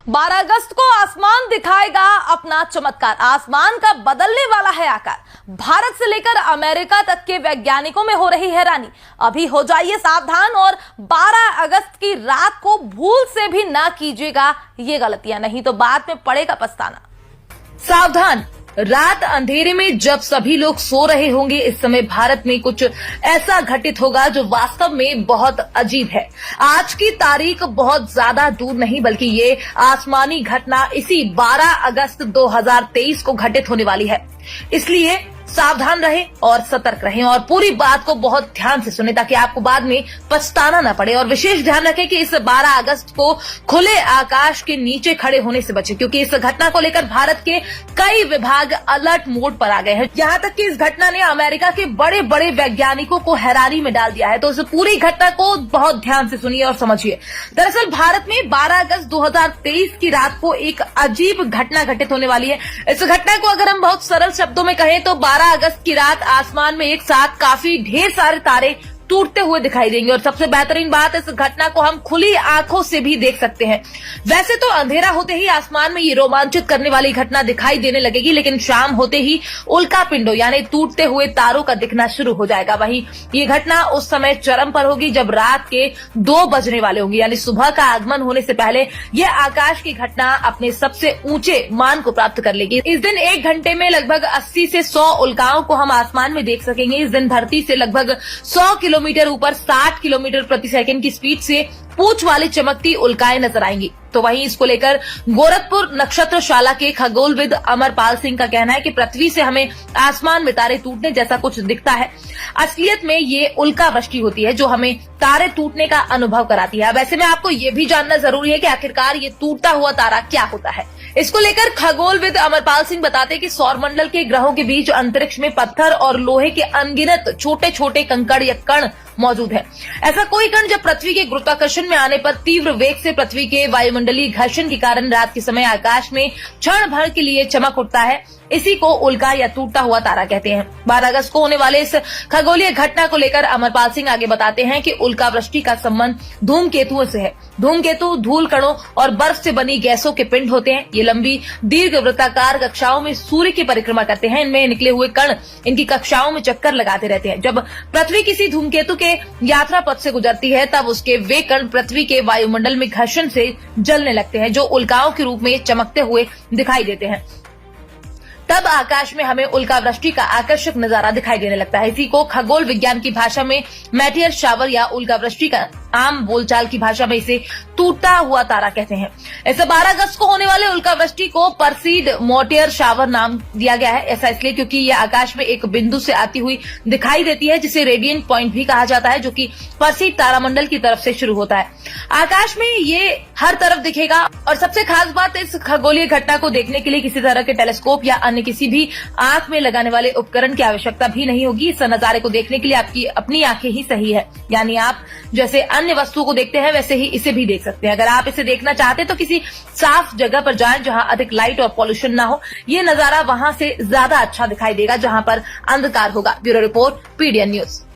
12 अगस्त को आसमान दिखाएगा अपना चमत्कार। आसमान का बदलने वाला है आकार। भारत से लेकर अमेरिका तक के वैज्ञानिकों में हो रही हैरानी। अभी हो जाइए सावधान और 12 अगस्त की रात को भूल से भी ना कीजिएगा ये गलतियां, नहीं तो बाद में पड़ेगा पछताना। सावधान, रात अंधेरे में जब सभी लोग सो रहे होंगे, इस समय भारत में कुछ ऐसा घटित होगा जो वास्तव में बहुत अजीब है। आज की तारीख बहुत ज्यादा दूर नहीं, बल्कि ये आसमानी घटना इसी 12 अगस्त 2023 को घटित होने वाली है। इसलिए सावधान रहें और सतर्क रहें और पूरी बात को बहुत ध्यान से सुनें ताकि आपको बाद में पछताना न पड़े। और विशेष ध्यान रखें कि इस 12 अगस्त को खुले आकाश के नीचे खड़े होने से बचें, क्योंकि इस घटना को लेकर भारत के कई विभाग अलर्ट मोड पर आ गए हैं। यहाँ तक कि इस घटना ने अमेरिका के बड़े बड़े वैज्ञानिकों को हैरानी में डाल दिया है। तो इस पूरी घटना को बहुत ध्यान से सुनिए और समझिए। दरअसल भारत में 12 अगस्त 2023 की रात को एक अजीब घटना घटित होने वाली है। इस घटना को अगर हम बहुत सरल शब्दों में कहें तो 12 अगस्त की रात आसमान में एक साथ काफी ढेर सारे तारे टूटते हुए दिखाई देंगे। और सबसे बेहतरीन बात, इस घटना को हम खुली आंखों से भी देख सकते हैं। वैसे तो अंधेरा होते ही आसमान में ये रोमांचित करने वाली घटना दिखाई देने लगेगी, लेकिन शाम होते ही उल्का पिंडों यानी टूटते हुए तारों का दिखना शुरू हो जाएगा। वहीं ये घटना उस समय चरम पर होगी जब रात के 2 बजने वाले होंगे, यानी सुबह का आगमन होने से पहले ये आकाश की घटना अपने सबसे ऊंचे मान को प्राप्त कर लेगी। इस दिन 1 घंटे में लगभग 80 से 100 उल्काओं को हम आसमान में देख सकेंगे। इस दिन धरती से लगभग 100 किलोमीटर ऊपर 60 किलोमीटर प्रति सेकंड की स्पीड से पूंछ वाली चमकती उल्काएं नजर आएंगी। तो वहीं इसको लेकर गोरखपुर नक्षत्रशाला के खगोलविद अमरपाल सिंह का कहना है कि पृथ्वी से हमें आसमान में तारे टूटने जैसा कुछ दिखता है। असलियत में ये उल्का वृष्टि होती है जो हमें तारे टूटने का अनुभव कराती है। अब ऐसे में आपको ये भी जानना जरूरी है कि आखिरकार ये टूटता हुआ तारा क्या होता है। इसको लेकर खगोलविद अमरपाल सिंह बताते हैं कि सौरमंडल के ग्रहों के बीच अंतरिक्ष में पत्थर और लोहे के अनगिनत छोटे छोटे कंकड़ या कण मौजूद है। ऐसा कोई कण जब पृथ्वी के गुरुत्वाकर्षण में आने पर तीव्र वेग से पृथ्वी के वायुमंडलीय घर्षण के कारण रात के समय आकाश में क्षण भर के लिए चमक उठता है, इसी को उल्का या टूटता हुआ तारा कहते हैं। 12 अगस्त को होने वाले इस खगोलीय घटना को लेकर अमरपाल सिंह आगे बताते हैं कि उल्का वृष्टि का संबंध धूमकेतुओं से है। धूमकेतु धूल कणों और बर्फ से बनी गैसों के पिंड होते हैं। ये लंबी दीर्घ वृत्ताकार कक्षाओं में सूर्य की परिक्रमा करते हैं। इनमें निकले हुए कण इनकी कक्षाओं में चक्कर लगाते रहते हैं। जब पृथ्वी किसी धूमकेतु के यात्रा पथ से गुजरती है तब उसके वे कण पृथ्वी के वायुमंडल में घर्षण से जलने लगते हैं, जो उल्काओं के रूप में चमकते हुए दिखाई देते हैं। तब आकाश में हमें उल्का वृष्टि का आकर्षक नजारा दिखाई देने लगता है। इसी को खगोल विज्ञान की भाषा में मेटियर शावर या उल्का वृष्टि का, आम बोलचाल की भाषा में इसे टूटता हुआ तारा कहते हैं। ऐसे 12 अगस्त को होने वाले उल्का वृष्टि को परसीड मोटियर शावर नाम दिया गया है। ऐसा इसलिए क्योंकि ये आकाश में एक बिंदु से आती हुई दिखाई देती है, जिसे रेडियंट पॉइंट भी कहा जाता है, जो कि परसीड तारामंडल की तरफ से शुरू होता है। आकाश में ये हर तरफ दिखेगा। और सबसे खास बात, इस खगोलीय घटना को देखने के लिए किसी तरह के टेलीस्कोप या अन्य किसी भी आंख में लगाने वाले उपकरण की आवश्यकता भी नहीं होगी। इस नजारे को देखने के लिए आपकी अपनी आंखें ही सही है, यानी आप जैसे अन्य वस्तुओं को देखते हैं वैसे ही इसे भी देख सकते हैं। अगर आप इसे देखना चाहते हैं तो किसी साफ जगह पर जाएं जहां अधिक लाइट और पॉल्यूशन ना हो। ये नजारा वहां से ज्यादा अच्छा दिखाई देगा जहां पर अंधकार होगा। Bureau report, PDN news.